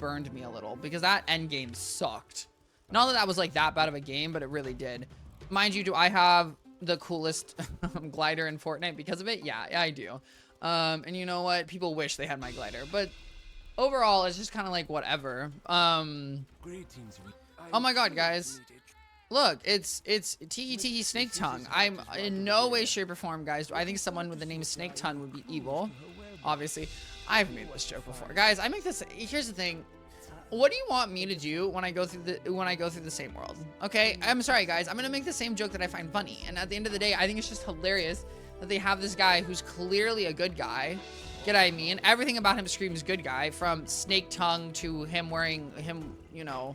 burned me a little because that end game sucked. Not that that was like that bad of a game, but it really did. Mind you, do I have the coolest glider in Fortnite because of it? Yeah, I do. And you know what? People wish they had my glider, but overall, it's just kind of like whatever. Oh my god, guys. Look, it's Tiki Snake Tongue. I'm in no way, shape, or form, guys. I think someone with the name Snake Tongue would be evil. Obviously, I've made this joke before, guys. I make this. Here's the thing. What do you want me to do when I go through the same world? Okay, I'm sorry, guys. I'm gonna make the same joke that I find funny, and at the end of the day, I think it's just hilarious that they have this guy who's clearly a good guy. Get what I mean? Everything about him screams good guy, from Snake Tongue to him wearing you know,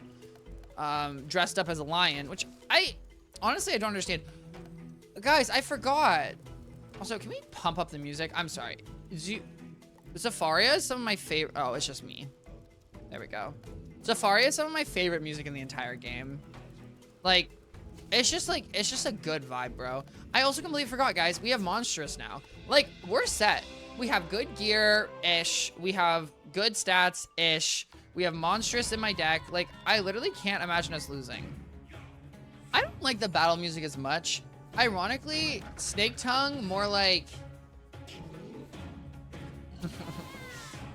dressed up as a lion, which honestly I don't understand. Guys, I forgot. Also, can we pump up the music? I'm sorry. Zafaria is some of my favorite. Oh, it's just me. There we go. Zafaria is some of my favorite music in the entire game. Like, it's just a good vibe, bro. I also completely forgot, guys. We have Monstrous now. Like, we're set. We have good gear-ish. We have good stats-ish. We have Monstrous in my deck. Like, I literally can't imagine us losing. I don't like the battle music as much. Ironically, Snake Tongue, more like...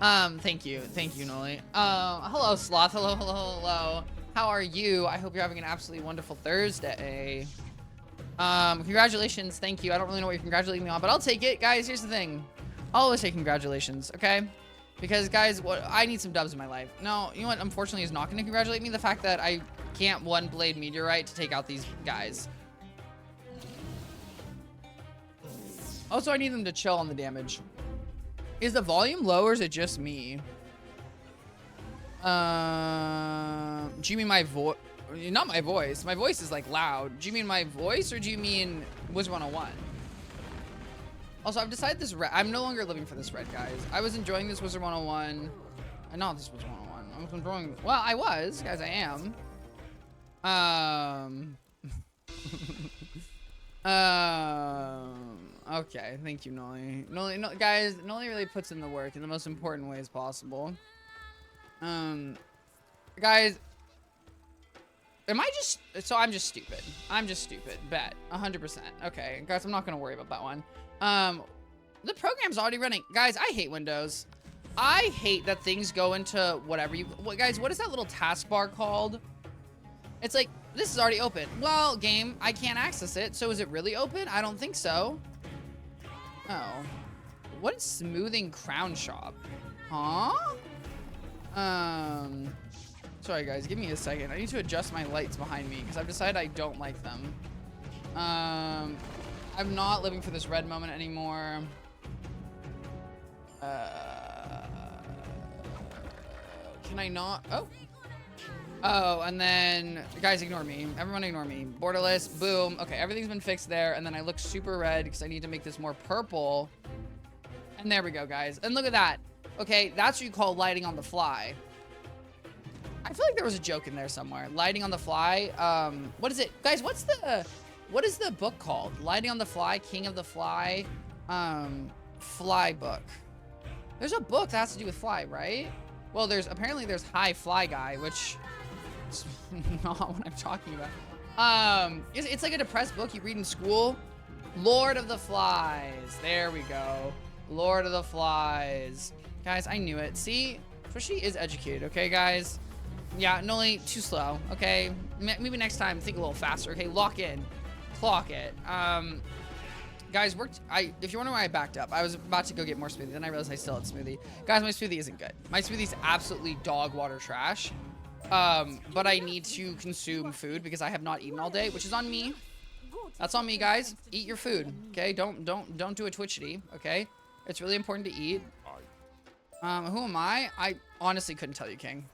thank you, Noli. Hello, Sloth. Hello. How are you? I hope you're having an absolutely wonderful Thursday. Congratulations. Thank you. I don't really know what you're congratulating me on, but I'll take it. Guys, here's the thing. I'll always say congratulations, okay? Because, guys, I need some dubs in my life. No, you know what, unfortunately, is not going to congratulate me? The fact that I can't one-blade meteorite to take out these guys. Also, I need them to chill on the damage. Is the volume low, or is it just me? Do you mean my voice? Not my voice. My voice is, like, loud. Do you mean my voice, or do you mean Wizard 101? Also, I've decided this red. I'm no longer living for this red, guys. I was enjoying this Wizard 101. Not this Wizard 101. I was enjoying... Well, I was, guys. I am. Okay. Thank you, Noli. Guys, Noli really puts in the work in the most important ways possible. Guys... Am I just... So I'm just stupid. I'm just stupid. Bet. 100%. Okay. Guys, I'm not going to worry about that one. The program's already running. Guys, I hate Windows. I hate that things go into whatever you... Guys, what is that little taskbar called? It's like, this is already open. Well, game, I can't access it. So is it really open? I don't think so. Oh. What is smoothing crown shop? Huh? Sorry, guys. Give me a second. I need to adjust my lights behind me because I've decided I don't like them. I'm not living for this red moment anymore. Can I not? Oh, and then, guys, ignore me. Everyone ignore me. Borderless, boom. Okay, everything's been fixed there. And then I look super red because I need to make this more purple. And there we go, guys. And look at that. Okay, that's what you call lighting on the fly. I feel like there was a joke in there somewhere. Lighting on the fly. What is it? Guys, what is the book called? Lighting on the Fly, King of the Fly, Fly book. There's a book that has to do with fly, right? Well, apparently there's High Fly Guy, which is not what I'm talking about. It's like a depressed book you read in school. Lord of the Flies. There we go. Lord of the Flies. Guys, I knew it. See? Twichty is educated, okay, guys? Yeah, Noli, too slow, okay? Maybe next time, think a little faster, okay? Lock in. Clock it. Guys, if you're wondering why I backed up, I was about to go get more smoothie, then I realized I still had smoothie. Guys, my smoothie isn't good. My smoothie's absolutely dog water trash. But I need to consume food because I have not eaten all day, which is on me. That's on me, guys. Eat your food, okay? Don't do a Twichty, okay? It's really important to eat. Who am I? I honestly couldn't tell you, King.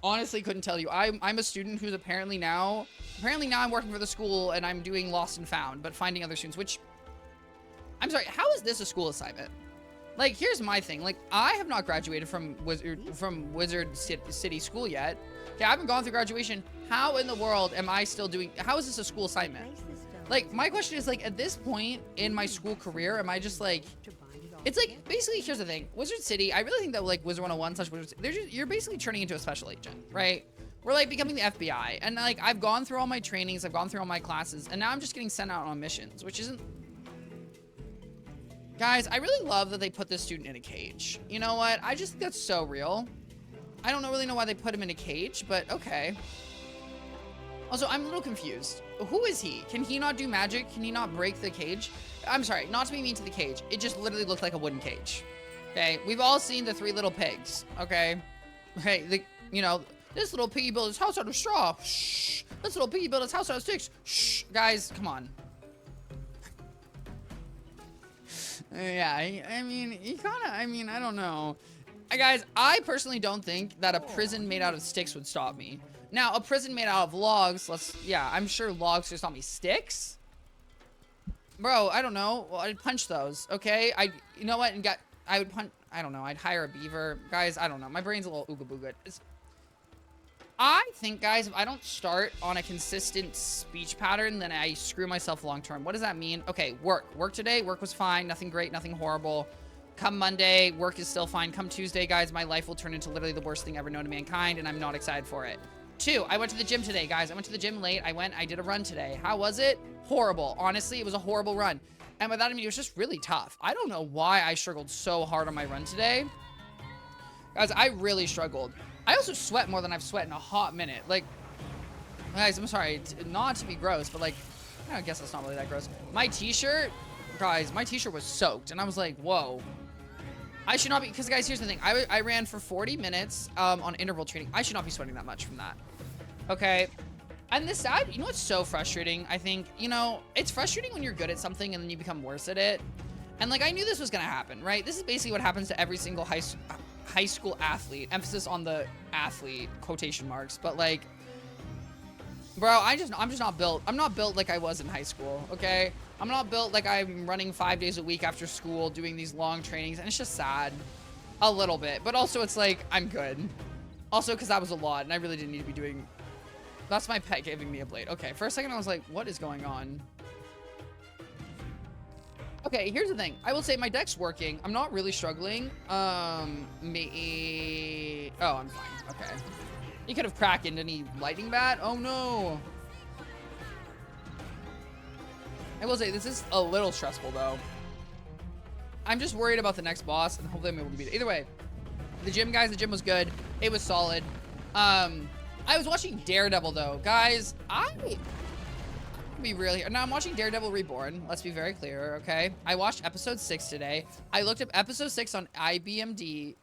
Honestly couldn't tell you. I'm a student who's apparently now I'm working for the school and I'm doing Lost and Found, but finding other students, which, I'm sorry, how is this a school assignment? Like, here's my thing. Like, I have not graduated from Wizard City School yet. Okay, I haven't gone through graduation. How in the world am I still doing, how is this a school assignment? Like, my question is, like, at this point in my school career, am I just like, It's like, basically, here's the thing. Wizard City, I really think that, like, Wizard 101 / Wizard City, you're basically turning into a special agent, right? We're, like, becoming the FBI. And, like, I've gone through all my trainings, I've gone through all my classes, and now I'm just getting sent out on missions, which isn't... Guys, I really love that they put this student in a cage. You know what? I just think that's so real. I don't really know why they put him in a cage, but okay. Also, I'm a little confused. Who is he? Can he not do magic? Can he not break the cage? I'm sorry, not to be mean to the cage. It just literally looked like a wooden cage. Okay, we've all seen the 3 little pigs. Okay, okay, you know, this little piggy built his house out of straw. Shh. This little piggy built his house out of sticks. Shh, guys, come on. Yeah, I mean, you kind of, I mean, I don't know. Guys, I personally don't think that a prison made out of sticks would stop me. Now, a prison made out of logs, yeah, I'm sure logs could stop me. Sticks? Bro, I don't know. Well, I'd punch those, okay? You know what? I would punch, I don't know. I'd hire a beaver. Guys, I don't know. My brain's a little ooga booga. I think, guys, if I don't start on a consistent speech pattern, then I screw myself long term. What does that mean? Okay, work. Work today. Work was fine. Nothing great. Nothing horrible. Come Monday, work is still fine. Come Tuesday, guys, my life will turn into literally the worst thing ever known to mankind, and I'm not excited for it. 2, I went to the gym today, guys. I went to the gym late. I did a run today. How was it? Horrible. Honestly, it was a horrible run. And by that, I mean, it was just really tough. I don't know why I struggled so hard on my run today. Guys, I really struggled. I also sweat more than I've sweat in a hot minute. Like, guys, I'm sorry, not to be gross, but like, I guess that's not really that gross. My t-shirt, guys, my t-shirt was soaked. And I was like, whoa. I should not be, because guys, here's the thing. I ran for 40 minutes on interval training. I should not be sweating that much from that. Okay. And this side, you know what's so frustrating? I think, you know, it's frustrating when you're good at something and then you become worse at it. And like, I knew this was going to happen, right? This is basically what happens to every single high school athlete. Emphasis on the athlete, quotation marks. But like, bro, I'm just not built. I'm not built like I was in high school, okay? I'm not built like I'm running 5 days a week after school, doing these long trainings, and it's just sad. A little bit. But also, it's like, I'm good. Also, because that was a lot, and I really didn't need to be doing... That's my pet giving me a blade. Okay, for a second, I was like, what is going on? Okay, here's the thing. I will say my deck's working. I'm not really struggling. Me... Oh, I'm fine. Okay. He could have cracked into any lightning bat. Oh, no. I will say, this is a little stressful, though. I'm just worried about the next boss, and hopefully I'm able to beat it. Either way, the gym, guys, the gym was good. It was solid. I was watching Daredevil, though. Guys, be real here. Now, I'm watching Daredevil Reborn. Let's be very clear, okay? I watched episode 6 today. I looked up episode 6 on IDMB.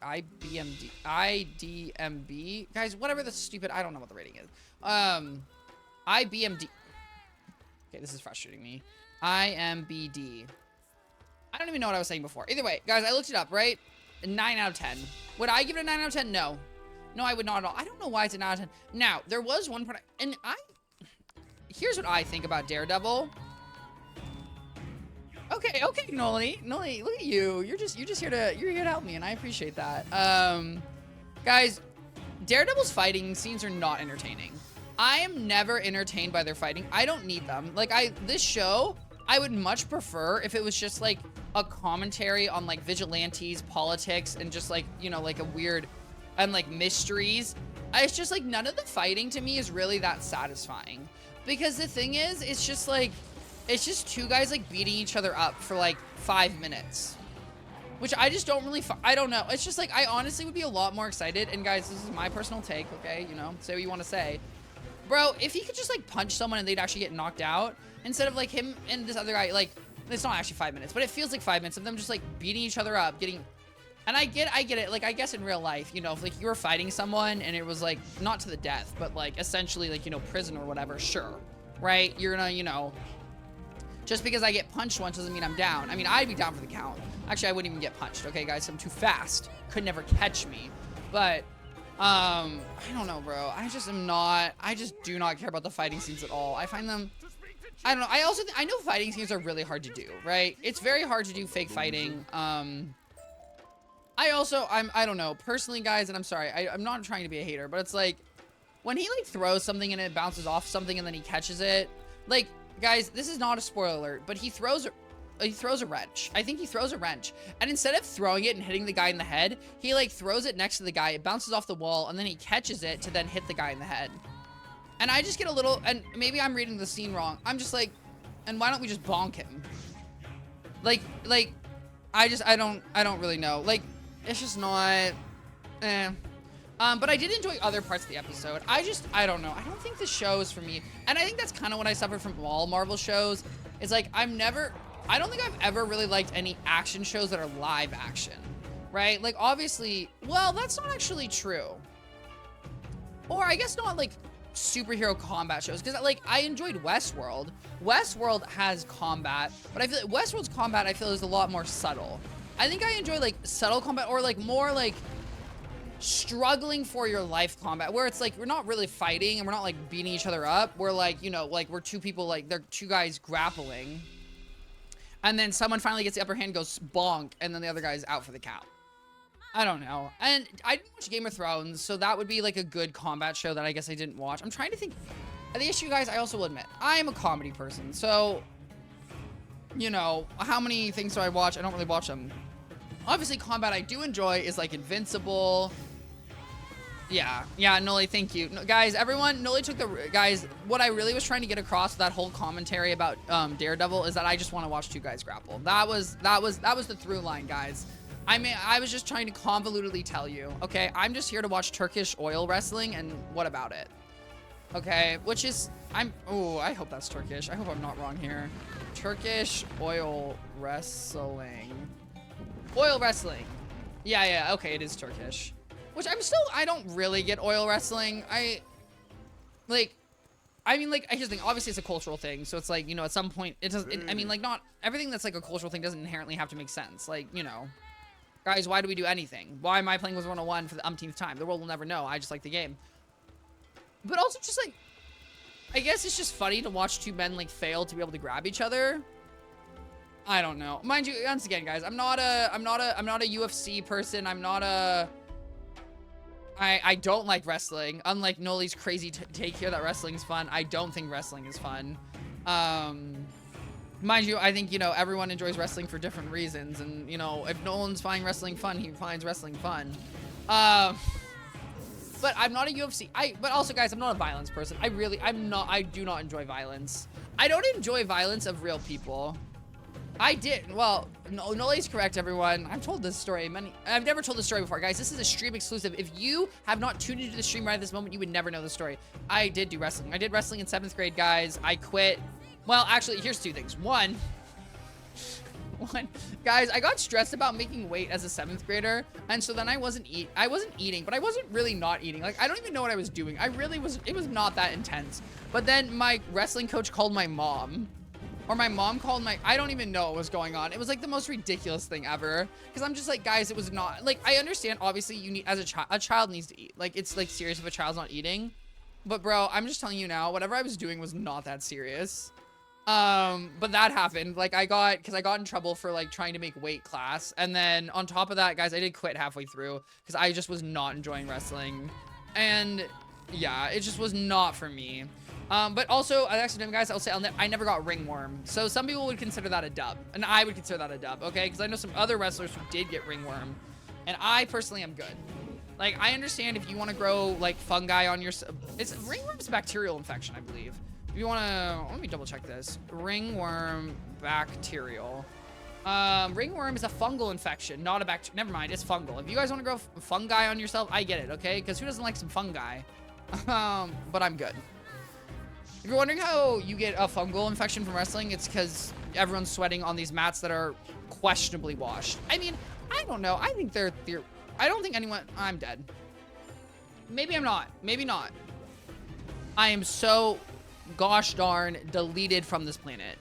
Guys, whatever the stupid... I don't know what the rating is. IBMD. Okay, this is frustrating me. IMBD. I don't even know what I was saying before. Either way, guys, I looked it up, right? 9 out of 10. Would I give it a 9 out of 10? No. No, I would not at all. I don't know why it's a 9 out of 10. Now, there was one part... And here's what I think about Daredevil. Okay, Noli, look at you. You're just here to help me, and I appreciate that. Guys, Daredevil's fighting scenes are not entertaining. I am never entertained by their fighting. I don't need them. Like, this show, I would much prefer if it was just like a commentary on like vigilantes, politics, and just like, you know, like a weird, and like mysteries. It's just like none of the fighting to me is really that satisfying. Because the thing is, it's just like, it's just 2 guys like beating each other up for like 5 minutes. Which I just don't really, I don't know. It's just like, I honestly would be a lot more excited. And guys, this is my personal take, okay? You know, say what you want to say. Bro, if he could just like punch someone and they'd actually get knocked out, instead of like him and this other guy, like, it's not actually 5 minutes, but it feels like 5 minutes of them just like beating each other up, getting... And I get it. Like, I guess in real life, you know, if like you were fighting someone and it was like, not to the death, but like essentially like, you know, prison or whatever, sure. Right? You're gonna, you know, just because I get punched once doesn't mean I'm down. I mean, I'd be down for the count. Actually, I wouldn't even get punched. Okay, guys, I'm too fast. Could never catch me. But, I don't know, bro. I just do not care about the fighting scenes at all. I find them, I don't know. I know fighting scenes are really hard to do, right? It's very hard to do fake fighting. I don't know, personally, guys, and I'm sorry, I'm not trying to be a hater, but it's like, when he, like, throws something and it bounces off something and then he catches it, like, guys, this is not a spoiler alert, but he throws he throws a wrench. I think he throws a wrench. And instead of throwing it and hitting the guy in the head, he like throws it next to the guy. It bounces off the wall and then he catches it to then hit the guy in the head. And I just get a little, and maybe I'm reading the scene wrong. I'm just like, and why don't we just bonk him? Like, I don't really know. Like, it's just not, but I did enjoy other parts of the episode. I don't know. I don't think the show is for me. And I think that's kind of what I suffer from all Marvel shows. It's like, I don't think I've ever really liked any action shows that are live action, right? Like, obviously, well, that's not actually true. Or I guess not like superhero combat shows, because like I enjoyed Westworld. Westworld has combat, but I feel like Westworld's combat I feel is a lot more subtle. I think I enjoy like subtle combat, or like more like struggling for your life combat, where it's like we're not really fighting and we're not like beating each other up. We're like, you know, like we're two people, like they're two guys grappling, and then someone finally gets the upper hand, goes bonk, and then the other guy's out for the count. I don't know. And I didn't watch Game of Thrones, so that would be like a good combat show that I guess I didn't watch. I'm trying to think. The issue, guys, I also will admit, I am a comedy person. So, you know, how many things do I watch? I don't really watch them. Obviously, combat I do enjoy is like Invincible. Yeah, Noli, thank you. No, guys, everyone, Noli took the, guys, what I really was trying to get across with that whole commentary about Daredevil is that I just want to watch two guys grapple. That was the through line, guys. I mean, I was just trying to convolutedly tell you, okay? I'm just here to watch Turkish oil wrestling, and what about it? Okay, which is, oh, I hope that's Turkish. I hope I'm not wrong here. Turkish oil wrestling. Oil wrestling. Yeah, okay, it is Turkish. Which I don't really get oil wrestling. Here's the thing, obviously it's a cultural thing, so it's like, you know, at some point, I mean, like, not everything that's like a cultural thing doesn't inherently have to make sense. Like, you know. Guys, why do we do anything? Why am I playing Wizard 101 for the umpteenth time? The world will never know. I just like the game. But also just like, I guess it's just funny to watch two men like fail to be able to grab each other. I don't know. Mind you, once again, guys, I'm not a UFC person. I don't like wrestling. Unlike Noli's crazy take here that wrestling is fun. I don't think wrestling is fun. Mind you, I think, you know, everyone enjoys wrestling for different reasons. And, you know, if Nolan's finding wrestling fun, he finds wrestling fun. But I'm not a UFC. But also, guys, I'm not a violence person. I do not enjoy violence. I don't enjoy violence of real people. Well, Noli's correct, everyone. I've told this story I've never told this story before. Guys, this is a stream exclusive. If you have not tuned into the stream right at this moment, you would never know the story. I did do wrestling. I did wrestling in 7th grade, guys. I quit. Well, actually, here's two things. One, guys, I got stressed about making weight as a 7th grader, and so then I wasn't eating, but I wasn't really not eating. Like, I don't even know what I was doing. It was not that intense. But then my wrestling coach called my mom, or my mom called I don't even know what was going on. It was like the most ridiculous thing ever, because I'm just like, guys, it was not, like, I understand, obviously, you need, as a child needs to eat. Like, it's like serious if a child's not eating. But bro, I'm just telling you now, whatever I was doing was not that serious. But that happened. Like, because I got in trouble for like trying to make weight class. And then on top of that, guys, I did quit halfway through because I just was not enjoying wrestling. And yeah, it just was not for me. But also, guys, I'll say I never got ringworm. So some people would consider that a dub, and I would consider that a dub, okay? Because I know some other wrestlers who did get ringworm, and I personally am good. Like, I understand if you want to grow like fungi on your, ringworm's a bacterial infection, I believe. If you want to, let me double check this. Ringworm bacterial. Ringworm is a fungal infection, not a bacteria. Never mind, it's fungal. If you guys want to grow fungi on yourself, I get it, okay? Because who doesn't like some fungi? But I'm good. If you're wondering how you get a fungal infection from wrestling, it's because everyone's sweating on these mats that are questionably washed. I mean, I don't know. I think I don't think anyone, I'm dead. Maybe I'm not. Maybe not. I am so gosh darn deleted from this planet.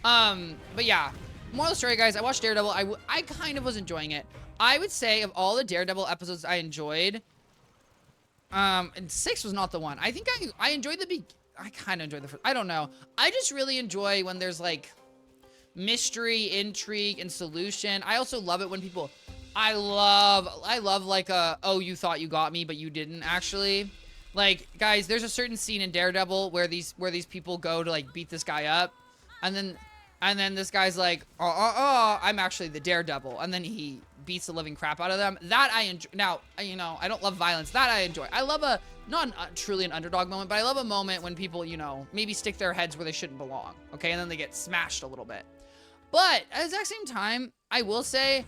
But yeah, moral of the story, guys, I watched Daredevil. I kind of was enjoying it. I would say of all the Daredevil episodes I enjoyed, and 6 was not the one. I think I enjoyed I kind of enjoyed the first. I don't know. I just really enjoy when there's like mystery, intrigue, and solution. I also love it when people, I love like oh, you thought you got me, but you didn't actually. Like, guys, there's a certain scene in Daredevil where these people go to like beat this guy up, and then And then this guy's like, I'm actually the Daredevil. And then he beats the living crap out of them. That I enjoy. Now, you know, I don't love violence. That I enjoy. I love not truly an underdog moment, but I love a moment when people, you know, maybe stick their heads where they shouldn't belong. Okay, and then they get smashed a little bit. But at the exact same time, I will say,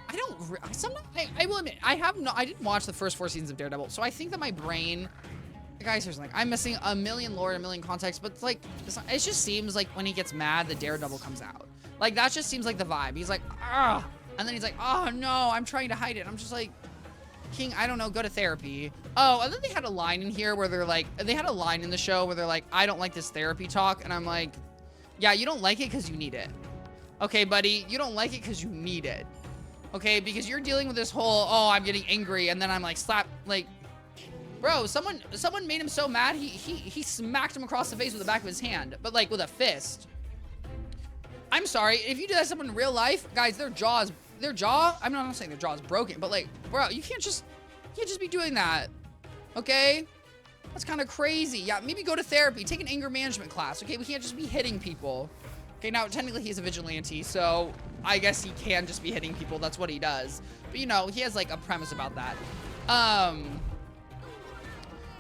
I will admit, I didn't watch the first 4 seasons of Daredevil, so I think that my brain, guys, here's like, I'm missing a million lore, a million context, but it's like, it just seems like when he gets mad, the Daredevil comes out. Like, that just seems like the vibe. He's like, ah, and then he's like, oh no, I'm trying to hide it. I'm just like, King, I don't know, go to therapy. Oh, and then they had a line in here where they're like, they had a line in the show where they're like, I don't like this therapy talk, and I'm like, yeah, you don't like it because you need it. Okay, buddy, you don't like it because you need it. Okay, because you're dealing with this whole, oh, I'm getting angry, and then I'm like, bro, someone made him so mad, he smacked him across the face with the back of his hand, but like with a fist. I'm sorry, if you do that to someone in real life, guys, their jaw, I'm not saying their jaw is broken, but like, bro, you can't just be doing that. Okay? That's kind of crazy. Yeah, maybe go to therapy, take an anger management class. Okay, we can't just be hitting people. Okay, now technically he's a vigilante, so I guess he can just be hitting people. That's what he does. But you know, he has like a premise about that.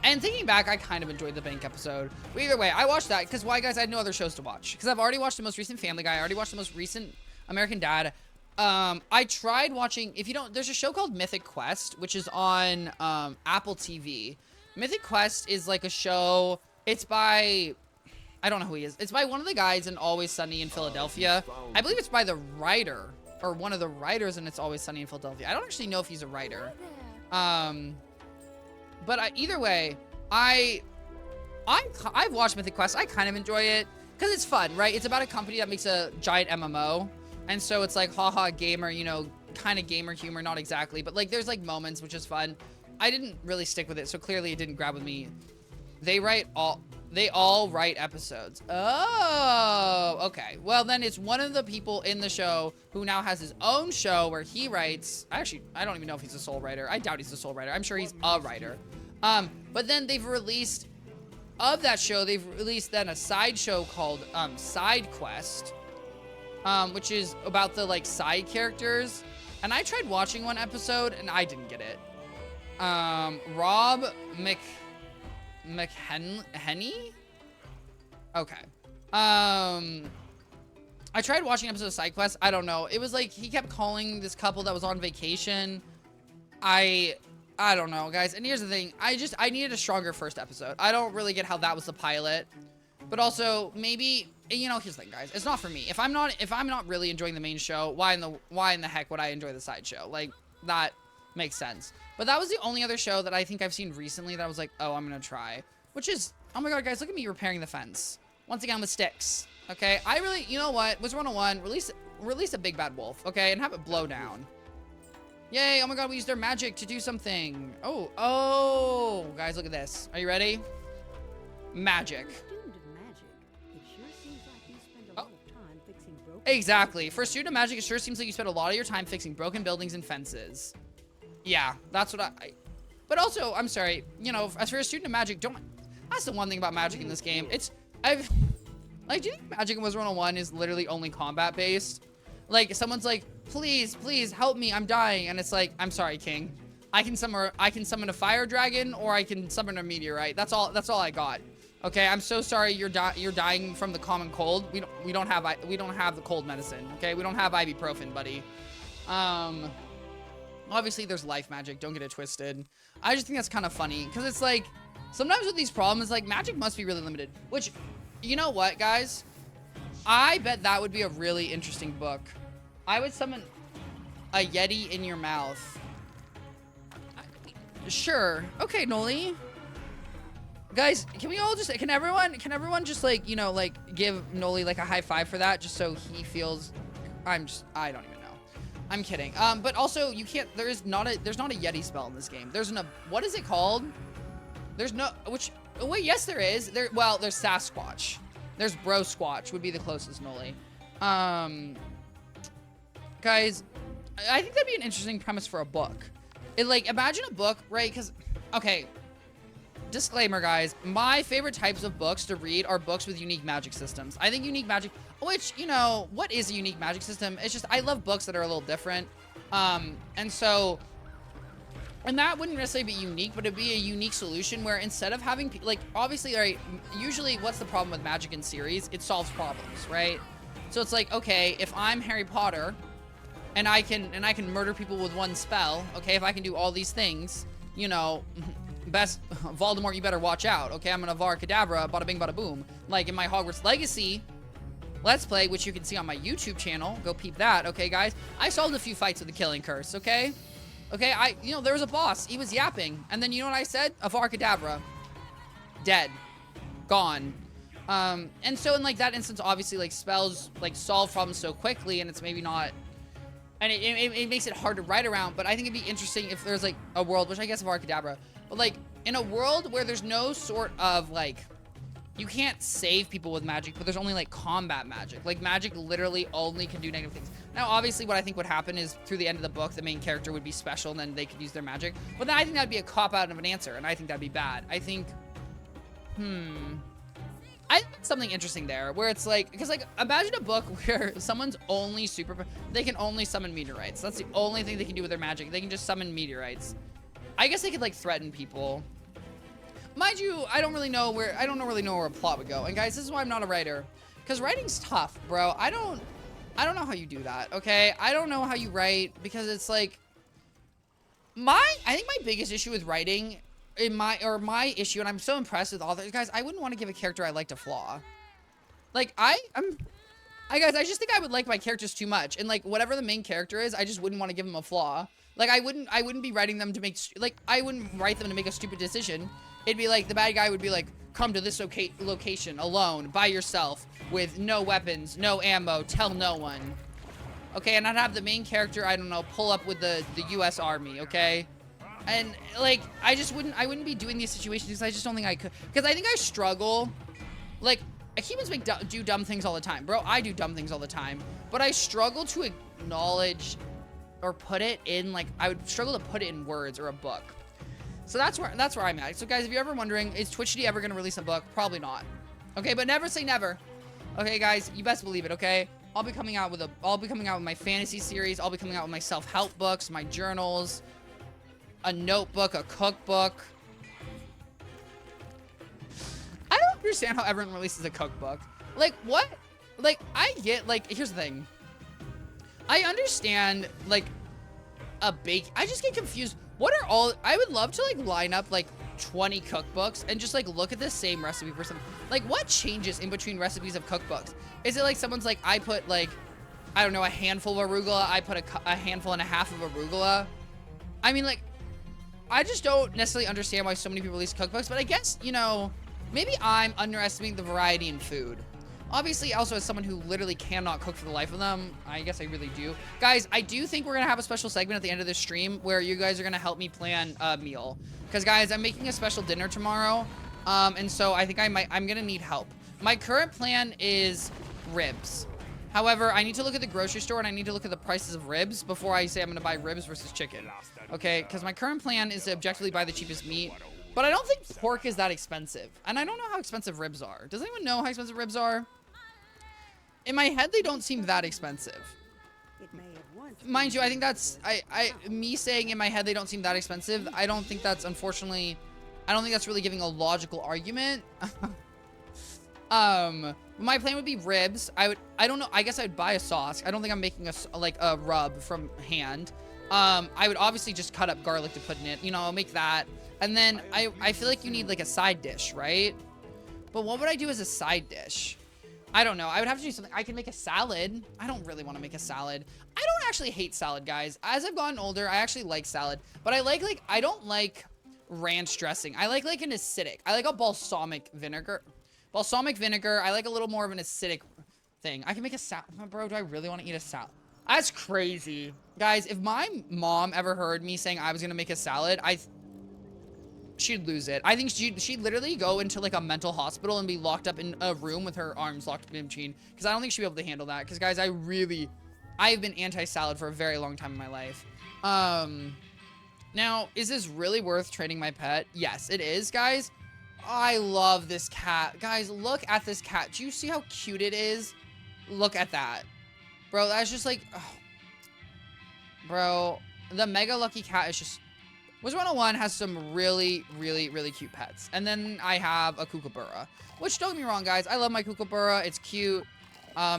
And thinking back, I kind of enjoyed the bank episode. But either way, I watched that because why, guys? I had no other shows to watch. Because I've already watched the most recent Family Guy. I already watched the most recent American Dad. I tried watching, there's a show called Mythic Quest, which is on Apple TV. Mythic Quest is like a show, it's by, I don't know who he is. It's by one of the guys in Always Sunny in Philadelphia. I believe it's by the writer, or one of the writers in It's Always Sunny in Philadelphia. I don't actually know if he's a writer. But either way, I've watched Mythic Quest. I kind of enjoy it because it's fun, right? It's about a company that makes a giant MMO. And so it's like, haha, gamer, you know, kind of gamer humor, not exactly. But like, there's like moments, which is fun. I didn't really stick with it, so clearly it didn't grab with me. They all write episodes. Oh, okay. Well, then it's one of the people in the show who now has his own show where he writes. Actually, I don't even know if he's a sole writer. I doubt he's a sole writer. I'm sure he's a writer. But then they've released, of that show, they've released then a side show called Side Quest, which is about the like side characters. And I tried watching one episode and I didn't get it. Rob McHenny? Okay. I tried watching an episode of Side Quest. I don't know. It was like, he kept calling this couple that was on vacation. I don't know, guys. And here's the thing. I needed a stronger first episode. I don't really get how that was the pilot. But also, maybe, you know, here's the thing, guys. It's not for me. If I'm not really enjoying the main show, why in the heck would I enjoy the side show? Like, that makes sense. But that was the only other show that I think I've seen recently that I was like, oh, I'm gonna try. Which is, oh my god, guys, look at me repairing the fence. Once again with sticks. Okay, I really, you know what? Wizard 101, release a big bad wolf, okay, and have it blow down. Yay, oh my god, we used their magic to do something. Oh, guys, look at this. Are you ready? Magic. Exactly. For a student of magic, it sure seems like you spend a lot of your time fixing broken buildings and fences. Yeah, that's what but also, I'm sorry, you know, as for a student of magic, that's the one thing about magic in this game. Do you think magic in Wizard 101 is literally only combat based? Like, someone's like, please, help me, I'm dying. And it's like, I'm sorry, King. I can summon a fire dragon, or I can summon a meteorite. That's all I got. Okay, I'm so sorry you're dying from the common cold. We don't have the cold medicine, okay? We don't have ibuprofen, buddy. Obviously there's life magic, don't get it twisted. I just think that's kind of funny, because it's like, sometimes with these problems, like, magic must be really limited. Which, you know what, guys? I bet that would be a really interesting book. I would summon a Yeti in your mouth. Sure. Okay, Noli. Guys, can we all just, can everyone just, like, you know, like, give Noli, like, a high five for that, just so he feels, I don't even know. I'm kidding. But also, you can't, there's not a Yeti spell in this game. What is it called? There's no, wait, yes there is. There's Sasquatch. There's Bro Squatch would be the closest, Noli. Guys, I think that'd be an interesting premise for a book. Like, imagine a book, right? Because, okay, disclaimer, guys, my favorite types of books to read are books with unique magic systems. I think unique magic, which, you know, what is a unique magic system? It's just, I love books that are a little different. And so, and that wouldn't necessarily be unique, but it'd be a unique solution where instead of having, like, obviously, right, usually what's the problem with magic in series? It solves problems, right? So it's like, okay, if I'm Harry Potter and I can murder people with one spell, okay, if I can do all these things, you know, Voldemort, you better watch out, okay? I'm gonna Avada Kedavra, bada bing, bada boom. Like in my Hogwarts Legacy Let's Play, which you can see on my YouTube channel. Go peep that, okay, guys? I solved a few fights with the Killing Curse, okay? Okay, you know, there was a boss. He was yapping. And then you know what I said? Avada Kedavra. Dead. Gone. And so in, like, that instance, obviously, like, spells, like, solve problems so quickly, and it's maybe not... And it makes it hard to write around, but I think it'd be interesting if there's, like, a world, which I guess Avada Kedavra, but, like, in a world where there's no sort of, like... You can't save people with magic, but there's only, like, combat magic. Like, magic literally only can do negative things. Now, obviously, what I think would happen is, through the end of the book, the main character would be special, and then they could use their magic. But then I think that'd be a cop-out of an answer, and I think that'd be bad. I think... I think something interesting there, where it's like... Because, like, imagine a book where someone's only super... They can only summon meteorites. That's the only thing they can do with their magic. They can just summon meteorites. I guess they could, like, threaten people. Mind you, I don't really know where a plot would go. And guys, this is why I'm not a writer. Because writing's tough, bro. I don't know how you do that, okay? I don't know how you write, because it's like... I think my biggest issue with writing, my issue, and I'm so impressed with authors, guys, I wouldn't want to give a character I liked a flaw. Like, guys, I just think I would like my characters too much. And, like, whatever the main character is, I just wouldn't want to give them a flaw. Like, I wouldn't be writing them to make... Like, I wouldn't write them to make a stupid decision. It'd be like, the bad guy would be like, come to this location alone, by yourself, with no weapons, no ammo, tell no one. Okay, and I'd have the main character, I don't know, pull up with the US Army, okay? And, like, I wouldn't be doing these situations because I just don't think I could. Because I think I struggle. Like, humans do dumb things all the time. Bro, I do dumb things all the time. But I struggle to acknowledge or put it in, like, I would struggle to put it in words or a book. So that's where I'm at. So guys, if you're ever wondering, is Twichty ever gonna release a book? Probably not. Okay, but never say never. Okay, guys, you best believe it. Okay, I'll be coming out with my fantasy series. I'll be coming out with my self-help books, my journals, a notebook, a cookbook. I don't understand how everyone releases a cookbook. Like, what? Like, I get, like, here's the thing. I understand, like, I just get confused. I would love to, like, line up, like, 20 cookbooks and just, like, look at the same recipe for something. Like, what changes in between recipes of cookbooks? Is it, like, someone's like, I put, like, I don't know, a handful of arugula, I put a handful and a half of arugula? I mean, like, I just don't necessarily understand why so many people release cookbooks, but I guess, you know, maybe I'm underestimating the variety in food. Obviously, also as someone who literally cannot cook for the life of them, I guess I really do. Guys, I do think we're going to have a special segment at the end of this stream where you guys are going to help me plan a meal. Because, guys, I'm making a special dinner tomorrow, and so I think I'm going to need help. My current plan is ribs. However, I need to look at the grocery store and I need to look at the prices of ribs before I say I'm going to buy ribs versus chicken. Okay, because my current plan is to objectively buy the cheapest meat. But I don't think pork is that expensive. And I don't know how expensive ribs are. Does anyone know how expensive ribs are? In my head, they don't seem that expensive. Mind you, I think that's... me saying in my head they don't seem that expensive, I don't think that's, unfortunately... I don't think that's really giving a logical argument. My plan would be ribs. I don't know. I guess I'd buy a sauce. I don't think I'm making a rub from hand. I would obviously just cut up garlic to put in it. You know, I'll make that. And then I feel like you need like a side dish, right? But what would I do as a side dish? I don't know. I would have to do something. I can make a salad. I don't really want to make a salad. I don't actually hate salad, guys. As I've gotten older, I actually like salad. But I don't like ranch dressing. I like an acidic. I like a balsamic vinegar. Balsamic vinegar. I like a little more of an acidic thing. I can make a salad. Bro, do I really want to eat a salad? That's crazy. Guys, if my mom ever heard me saying I was going to make a salad, she'd lose it. I think she'd literally go into like a mental hospital and be locked up in a room with her arms locked in between. Because I don't think she'd be able to handle that. Because guys, I've been anti-salad for a very long time in my life. Now, is this really worth trading my pet? Yes, it is, guys. I love this cat. Guys, look at this cat. Do you see how cute it is? Look at that. Bro, that's just like... Oh. Bro, the Mega Lucky Cat is just... Wizard 101 has some really, really, really cute pets. And then I have a Kookaburra. Which, don't get me wrong, guys. I love my Kookaburra. It's cute.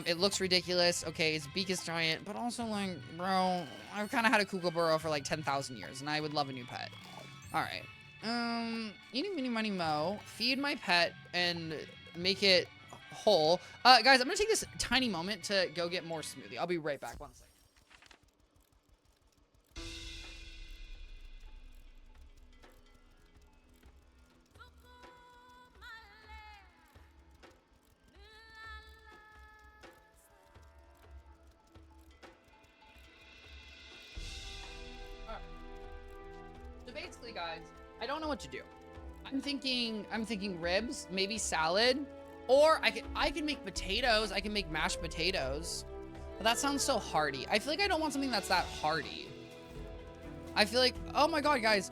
It looks ridiculous. Okay, its beak is giant. But also, like, bro... I've kind of had a Kookaburra for, like, 10,000 years. And I would love a new pet. Alright. Eating Mini Money Mo. Feed my pet and make it whole. Guys, I'm gonna take this tiny moment to go get more smoothie. I'll be right back. 1 second. So basically, guys, I don't know what to do. I'm thinking ribs, maybe salad, or I can make potatoes. I can make mashed potatoes. But that sounds so hearty. I feel like I don't want something that's that hearty. I feel like, oh my god, guys,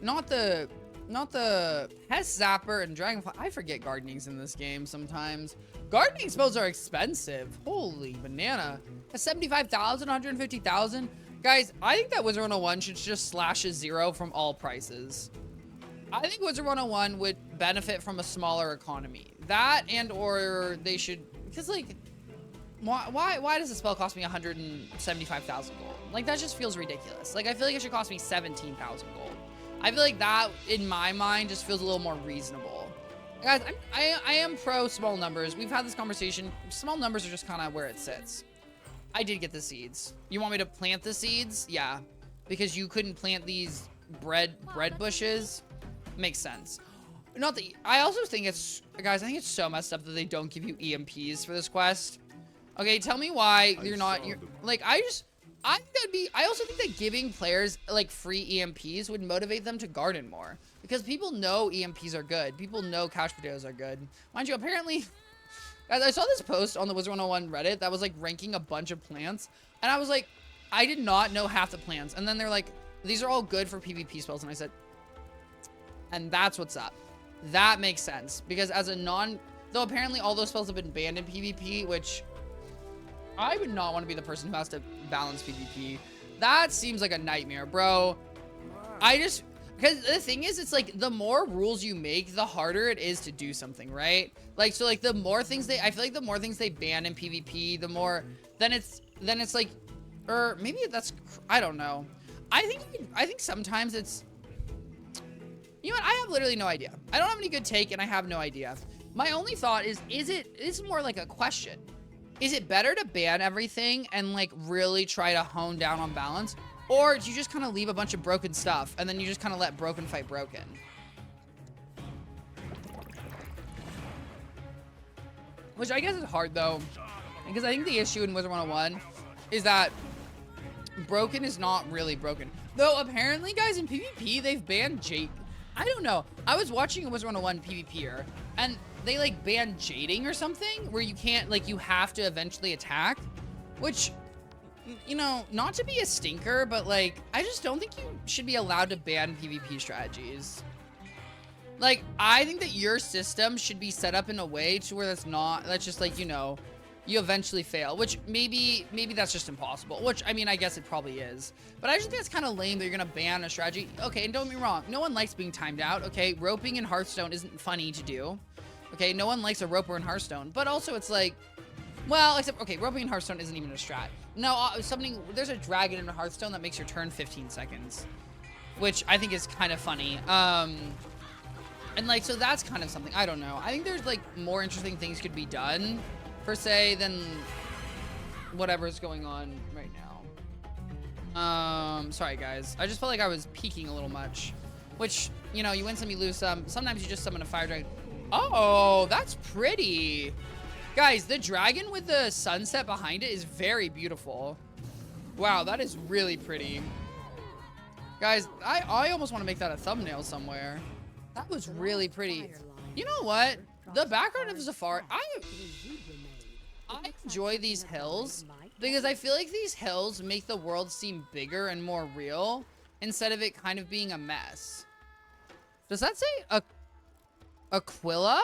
not the pest zapper and dragonfly. I forget gardening's in this game sometimes. Gardening spells are expensive. Holy banana. 75,000, 150,000. Guys, I think that Wizard 101 should just slash a 0 from all prices. I think Wizard 101 would benefit from a smaller economy. That and or they should, because like, why does a spell cost me 175,000 gold? Like, that just feels ridiculous. Like, I feel like it should cost me 17,000 gold. I feel like that, in my mind, just feels a little more reasonable. Guys, I am pro small numbers. We've had this conversation. Small numbers are just kind of where it sits. I did get the seeds. You want me to plant the seeds? Yeah. Because you couldn't plant these bread bushes. Makes sense. Not that I also think it's, guys, I think it's so messed up that they don't give you EMPs for this quest. Okay, tell me why you're like, I also think that giving players like free EMPs would motivate them to garden more, because people know EMPs are good. People know couch potatoes are good. Mind you, apparently, guys, I saw this post on the Wizard 101 Reddit that was like ranking a bunch of plants, and I was like, I did not know half the plants. And then they're like, these are all good for PvP spells, and I said, and that's what's up. That makes sense, because as a though apparently all those spells have been banned in PvP, which I would not want to be the person who has to balance PvP. That seems like a nightmare, bro. Because the thing is, it's like the more rules you make, the harder it is to do something, right? Like, so like the more things I feel like the more things they ban in PvP, the more, then it's like, or maybe that's, I don't know. I think sometimes it's, you know what? I have literally no idea. I don't have any good take, and I have no idea. My only thought is it's more like a question. Is it better to ban everything and like really try to hone down on balance? Or do you just kind of leave a bunch of broken stuff and then you just kind of let broken fight broken? Which I guess is hard though, because I think the issue in Wizard 101 is that broken is not really broken. Though apparently, guys, in PvP, they've banned Jade. I don't know. I was watching a Wizard 101 PvPer, and they like banned jading or something, where you can't, like, you have to eventually attack, which, you know, not to be a stinker, but like, I just don't think you should be allowed to ban PvP strategies. Like, I think that your system should be set up in a way to where that's just like, you know, you eventually fail, which maybe that's just impossible, which, I mean, I guess it probably is. But I just think it's kind of lame that you're going to ban a strategy. Okay, and don't get me wrong, no one likes being timed out, okay? Roping in Hearthstone isn't funny to do, okay? No one likes a roper in Hearthstone, but also it's like, well, except, okay, roping in Hearthstone isn't even a strat. No, there's a dragon in Hearthstone that makes your turn 15 seconds, which I think is kind of funny. And like, so that's kind of something, I don't know. I think there's like more interesting things could be done, per se, than whatever's going on right now. Sorry guys, I just felt like I was peeking a little much, which, you know, you win some, you lose some. Sometimes you just summon a fire dragon. Oh, that's pretty. Guys, the dragon with the sunset behind it is very beautiful. Wow, that is really pretty. Guys, I almost want to make that a thumbnail somewhere. That was really pretty. You know what? The background of Zafari, I enjoy these hills because I feel like these hills make the world seem bigger and more real. instead of it kind of being a mess. Does that say Aquila?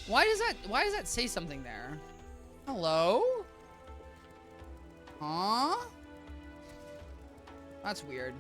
Why does that say something there? Hello? Huh? That's weird.